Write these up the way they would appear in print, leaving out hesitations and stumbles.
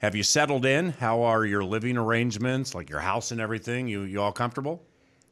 Have you settled in? How are your living arrangements, like your house and everything? You all comfortable?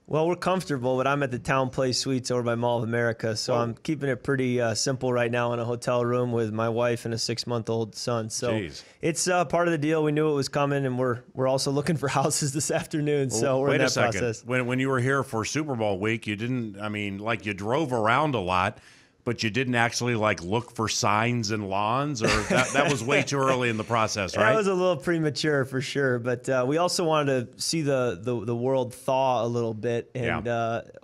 Well, we're comfortable, but I'm at the Town Place Suites over by Mall of America, so I'm keeping it pretty simple right now in a hotel room with my wife and a 6-month-old son. So Jeez. It's part of the deal. We knew it was coming, and we're also looking for houses this afternoon. So we're in that process. When you were here for Super Bowl week, you didn't. I mean, like you drove around a lot, but you didn't actually like look for signs and lawns, or that was way too early in the process, right? That was a little premature for sure, but we also wanted to see the world thaw a little bit, and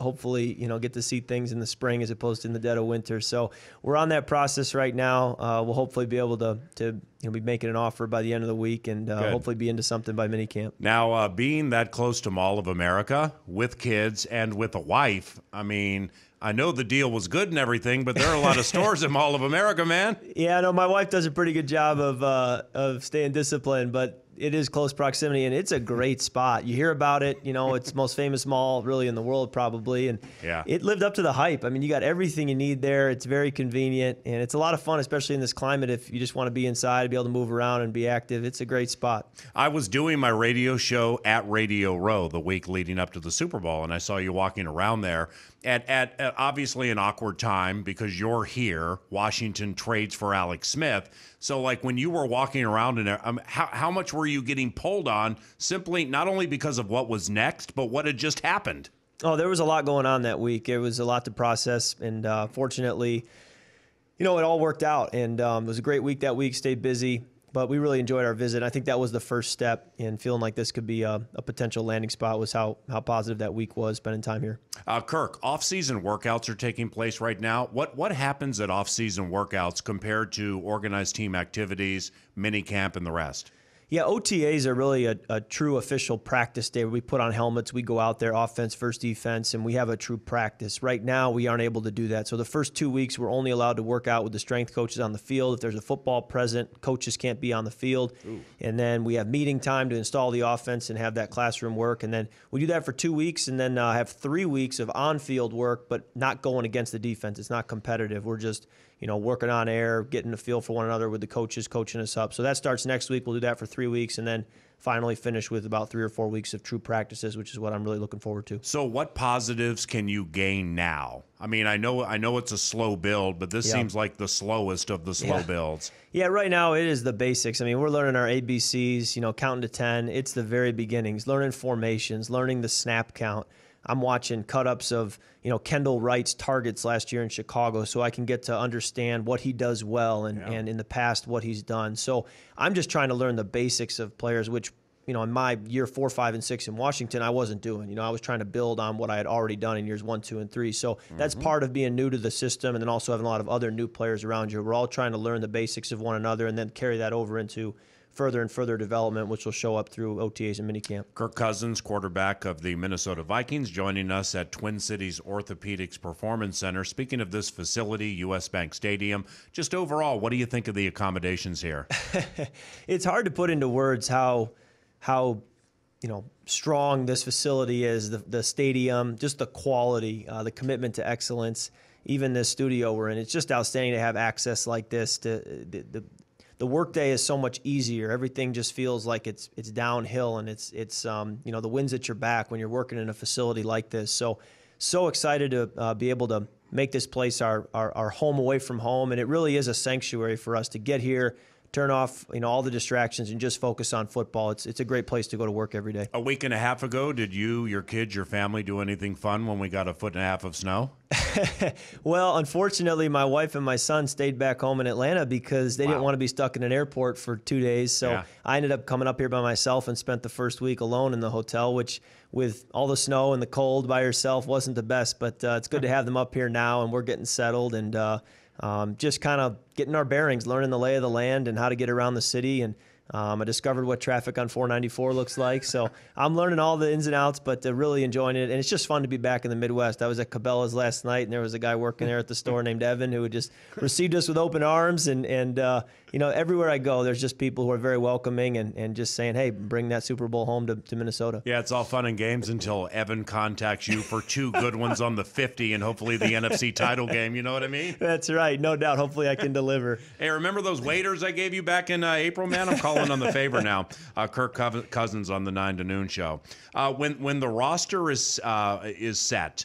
hopefully get to see things in the spring as opposed to in the dead of winter. So we're on that process right now. We'll hopefully be able to be making an offer by the end of the week, and hopefully be into something by minicamp. Now, being that close to Mall of America with kids and with a wife, I mean, I know the deal was good and everything, but there are a lot of stores at Mall of America, man. Yeah, no, my wife does a pretty good job of staying disciplined, but it is close proximity, and it's a great spot. You hear about it, it's the most famous mall really in the world probably, and it lived up to the hype. I mean, you got everything you need there. It's very convenient, and it's a lot of fun, especially in this climate. If you just want to be inside, be able to move around and be active, it's a great spot. I was doing my radio show at Radio Row the week leading up to the Super Bowl, and I saw you walking around there at obviously an awkward time because you're here. Washington trades for Alex Smith. So, like, when you were walking around in there, how much were you getting pulled on simply not only because of what was next, but what had just happened? Oh, there was a lot going on that week. It was a lot to process, and fortunately, it all worked out. And it was a great week that week, stayed busy, but we really enjoyed our visit. I think that was the first step in feeling like this could be a potential landing spot, was how positive that week was, spending time here. Kirk, off-season workouts are taking place right now. What happens at off-season workouts compared to organized team activities, minicamp, and the rest? Yeah, OTAs are really a true official practice day where we put on helmets, we go out there, offense versus defense, and we have a true practice. Right now, we aren't able to do that. So the first 2 weeks, we're only allowed to work out with the strength coaches on the field. If there's a football present, coaches can't be on the field. Ooh. And then we have meeting time to install the offense and have that classroom work. And then we do that for 2 weeks, and then have 3 weeks of on-field work, but not going against the defense. It's not competitive. We're just working on air, getting a feel for one another with the coaches coaching us up. So that starts next week. We'll do that for 3 weeks, and then finally finish with about 3 or 4 weeks of true practices, which is what I'm really looking forward to. So what positives can you gain now? I mean, I know it's a slow build, but this seems like the slowest of the slow builds. Yeah, right now it is the basics. I mean, we're learning our ABCs, counting to 10. It's the very beginnings, learning formations, learning the snap count. I'm watching cut-ups of, Kendall Wright's targets last year in Chicago, so I can get to understand what he does well and in the past what he's done. So I'm just trying to learn the basics of players, which, in my year 4, 5, and 6 in Washington, I wasn't doing. I was trying to build on what I had already done in years 1, 2, and 3. So that's part of being new to the system, and then also having a lot of other new players around you. We're all trying to learn the basics of one another and then carry that over into further and further development, which will show up through OTAs and minicamp. Kirk Cousins, quarterback of the Minnesota Vikings, joining us at Twin Cities Orthopedics Performance Center. Speaking of this facility, U.S. Bank Stadium, just overall, what do you think of the accommodations here? It's hard to put into words how strong this facility is, the stadium, just the quality, the commitment to excellence, even this studio we're in. It's just outstanding to have access like this. The workday is so much easier. Everything just feels like it's downhill, and it's the wind's at your back when you're working in a facility like this. So excited to be able to make this place our home away from home, and it really is a sanctuary for us to get here, turn off all the distractions, and just focus on football. It's a great place to go to work every day. A week and a half ago, did you, your kids, your family do anything fun when we got 1.5 feet of snow? Well, unfortunately, my wife and my son stayed back home in Atlanta because they didn't want to be stuck in an airport for 2 days. So I ended up coming up here by myself and spent the first week alone in the hotel, which with all the snow and the cold by yourself wasn't the best. But it's good to have them up here now, and we're getting settled and just kind of getting our bearings, learning the lay of the land and how to get around the city. And I discovered what traffic on 494 looks like. So I'm learning all the ins and outs, but really enjoying it. And it's just fun to be back in the Midwest. I was at Cabela's last night, and there was a guy working there at the store named Evan who had just received us with open arms. And everywhere I go, there's just people who are very welcoming and just saying, hey, bring that Super Bowl home to Minnesota. Yeah, it's all fun and games until Evan contacts you for 2 good ones on the 50 and hopefully the NFC title game. You know what I mean? That's right. No doubt. Hopefully I can deliver. Hey, remember those waiters I gave you back in April, man? I'm calling calling on the favor now. Kirk Cousins on the 9 to noon show. When the roster is set,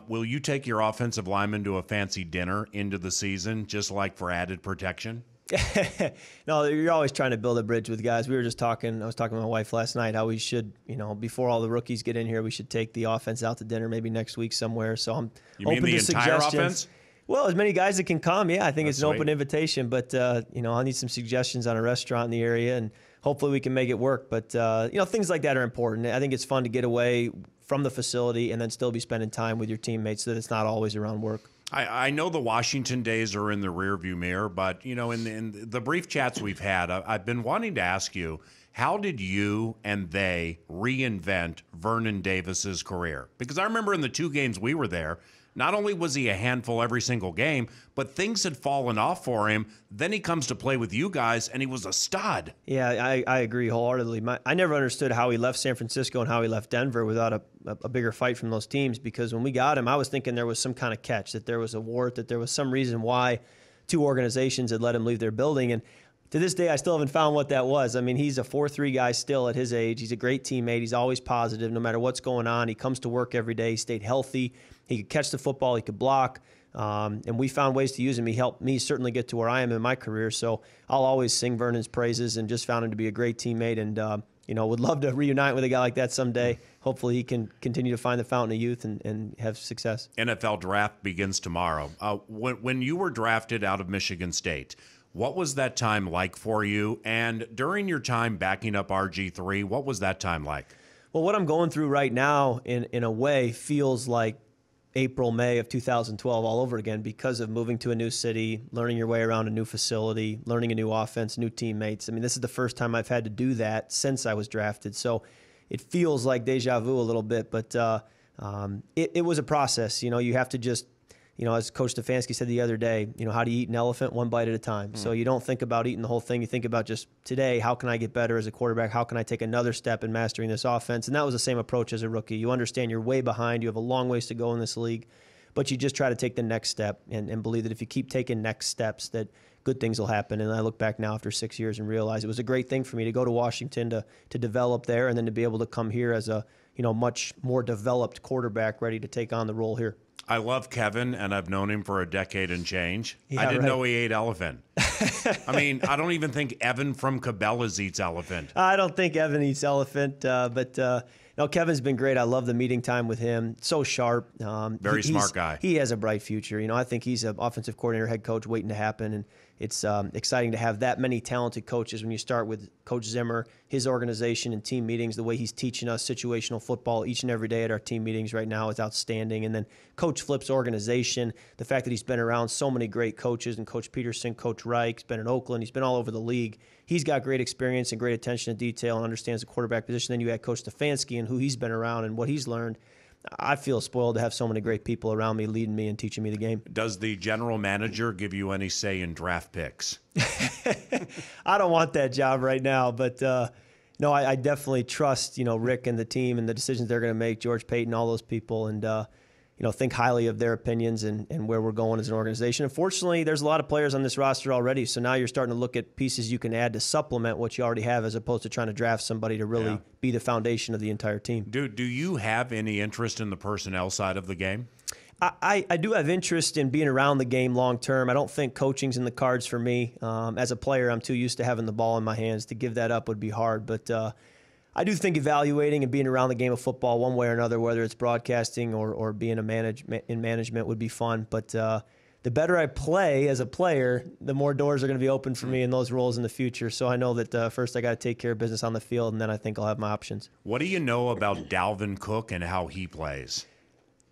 will you take your offensive lineman to a fancy dinner into the season, just like for added protection? No, you're always trying to build a bridge with guys. I was talking with my wife last night how we should, before all the rookies get in here, we should take the offense out to dinner maybe next week somewhere. So I'm open to suggestions. Entire offense? Well, as many guys that can come, yeah. I think it's an open invitation, but I'll need some suggestions on a restaurant in the area, and hopefully we can make it work. But things like that are important. I think it's fun to get away from the facility and then still be spending time with your teammates, so that it's not always around work. I know the Washington days are in the rearview mirror, but in the brief chats we've had, I've been wanting to ask you, how did you and they reinvent Vernon Davis's career? Because I remember in the 2 games we were there, not only was he a handful every single game, but things had fallen off for him. Then he comes to play with you guys, and he was a stud. Yeah, I agree wholeheartedly. I never understood how he left San Francisco and how he left Denver without a bigger fight from those teams, because when we got him, I was thinking there was some kind of catch, that there was a wart, that there was some reason why 2 organizations had let him leave their building. And to this day, I still haven't found what that was. I mean, he's a 4.3 guy still at his age. He's a great teammate. He's always positive no matter what's going on. He comes to work every day. He stayed healthy. He could catch the football. He could block. And we found ways to use him. He helped me certainly get to where I am in my career. So I'll always sing Vernon's praises, and just found him to be a great teammate. And, would love to reunite with a guy like that someday. Hopefully he can continue to find the fountain of youth and have success. NFL draft begins tomorrow. When you were drafted out of Michigan State, what was that time like for you? And during your time backing up RG3, what was that time like? Well, what I'm going through right now, in a way, feels like April, May of 2012 all over again, because of moving to a new city, learning your way around a new facility, learning a new offense, new teammates. I mean, this is the first time I've had to do that since I was drafted. So it feels like deja vu a little bit, but it was a process. You have to just, as Coach Stefanski said the other day, how do you eat an elephant? One bite at a time. So you don't think about eating the whole thing. You think about just today, how can I get better as a quarterback? How can I take another step in mastering this offense? And that was the same approach as a rookie. You understand you're way behind. You have a long ways to go in this league, but you just try to take the next step and believe that if you keep taking next steps, that good things will happen. And I look back now after 6 years and realize it was a great thing for me to go to Washington to develop there, and then to be able to come here as a much more developed quarterback ready to take on the role here. I love Kevin, and I've known him for a decade and change. Yeah, I didn't know he ate elephant. I mean, I don't even think Evan from Cabela's eats elephant. I don't think Evan eats elephant, but no, Kevin's been great. I love the meeting time with him. So sharp. Very smart guy. He has a bright future. I think he's an offensive coordinator, head coach waiting to happen, and it's exciting to have that many talented coaches. When you start with Coach Zimmer, his organization and team meetings, the way he's teaching us situational football each and every day at our team meetings right now is outstanding. And then Coach Flip's organization, the fact that he's been around so many great coaches, and Coach Peterson, Coach Reich, he's been in Oakland, he's been all over the league. He's got great experience and great attention to detail and understands the quarterback position. Then you add Coach Stefanski and who he's been around and what he's learned. I feel spoiled to have so many great people around me leading me and teaching me the game. Does the general manager give you any say in draft picks? I don't want that job right now, but no, I definitely trust Rick and the team and the decisions they're going to make, George Payton, all those people, and think highly of their opinions and where we're going as an organization. Unfortunately, there's a lot of players on this roster already, so now you're starting to look at pieces you can add to supplement what you already have, as opposed to trying to draft somebody to really be the foundation of the entire team. Do you have any interest in the personnel side of the game? I do have interest in being around the game long term. I don't think coaching's in the cards for me. As a player, I'm too used to having the ball in my hands. To give that up would be hard, but I do think evaluating and being around the game of football one way or another, whether it's broadcasting or being in management, would be fun. But the better I play as a player, the more doors are going to be open for me in those roles in the future. So I know that first I got to take care of business on the field, and then I think I'll have my options. What do you know about Dalvin Cook and how he plays?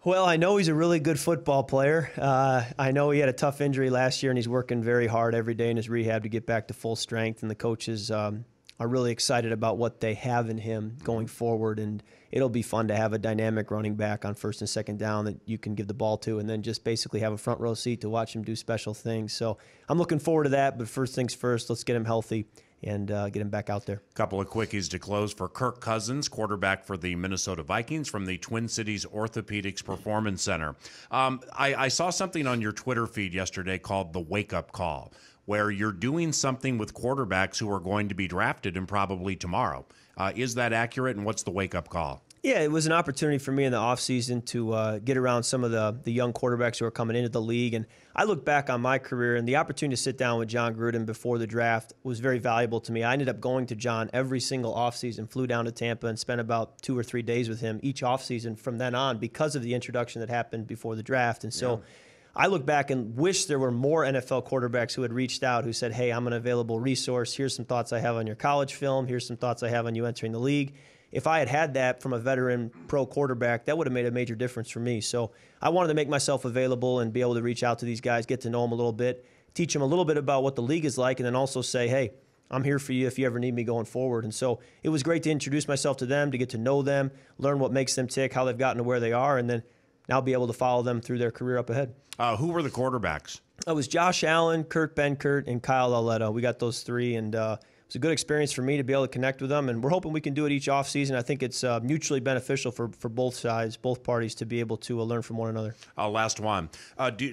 Well, I know he's a really good football player. I know he had a tough injury last year, and he's working very hard every day in his rehab to get back to full strength, and the coaches are really excited about what they have in him going forward, and it'll be fun to have a dynamic running back on first and second down that you can give the ball to, and then just basically have a front row seat to watch him do special things. So I'm looking forward to that, but first things first, let's get him healthy and get him back out there. Couple of quickies to close for Kirk Cousins, quarterback for the Minnesota Vikings from the Twin Cities Orthopedics Performance Center. I saw something on your Twitter feed yesterday called the wake-up call. where you're doing something with quarterbacks who are going to be drafted and probably tomorrow. Is that accurate, and what's the wake-up call? Yeah, it was an opportunity for me in the offseason to get around some of the young quarterbacks who are coming into the league. And I look back on my career, and the opportunity to sit down with John Gruden before the draft was very valuable to me. I ended up going to John every single offseason, flew down to Tampa, and spent about 2 or 3 days with him each offseason from then on because of the introduction that happened before the draft. And so I look back and wish there were more NFL quarterbacks who had reached out, who said, hey, I'm an available resource. Here's some thoughts I have on your college film. Here's some thoughts I have on you entering the league. If I had had that from a veteran pro quarterback, that would have made a major difference for me. So I wanted to make myself available and be able to reach out to these guys, get to know them a little bit, teach them a little bit about what the league is like, and then also say, hey, I'm here for you if you ever need me going forward. And so it was great to introduce myself to them, to get to know them, learn what makes them tick, how they've gotten to where they are, and then now be able to follow them through their career up ahead. Who were the quarterbacks? It was Josh Allen, Kirk Benkert, and Kyle Lauletta. We got those three, and it was a good experience for me to be able to connect with them, and we're hoping we can do it each offseason. I think it's mutually beneficial for both sides, both parties, to be able to learn from one another. Last one.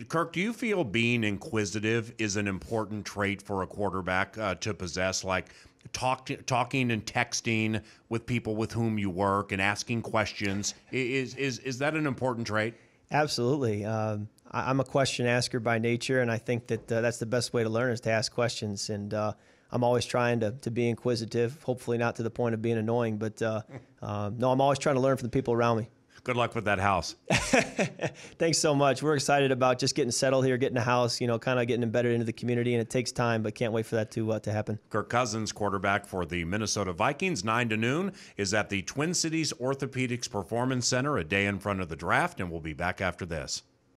Kirk, do you feel being inquisitive is an important trait for a quarterback to possess, like talking and texting with people with whom you work and asking questions? Is that an important trait? Absolutely. I'm a question asker by nature, and I think that that's the best way to learn is to ask questions. And I'm always trying to be inquisitive, hopefully not to the point of being annoying, but no, I'm always trying to learn from the people around me. Good luck with that house. Thanks so much. We're excited about just getting settled here, getting a house, kind of getting embedded into the community, and it takes time, but can't wait for that to happen. Kirk Cousins, quarterback for the Minnesota Vikings, 9 to noon, is at the Twin Cities Orthopedics Performance Center a day in front of the draft, and we'll be back after this.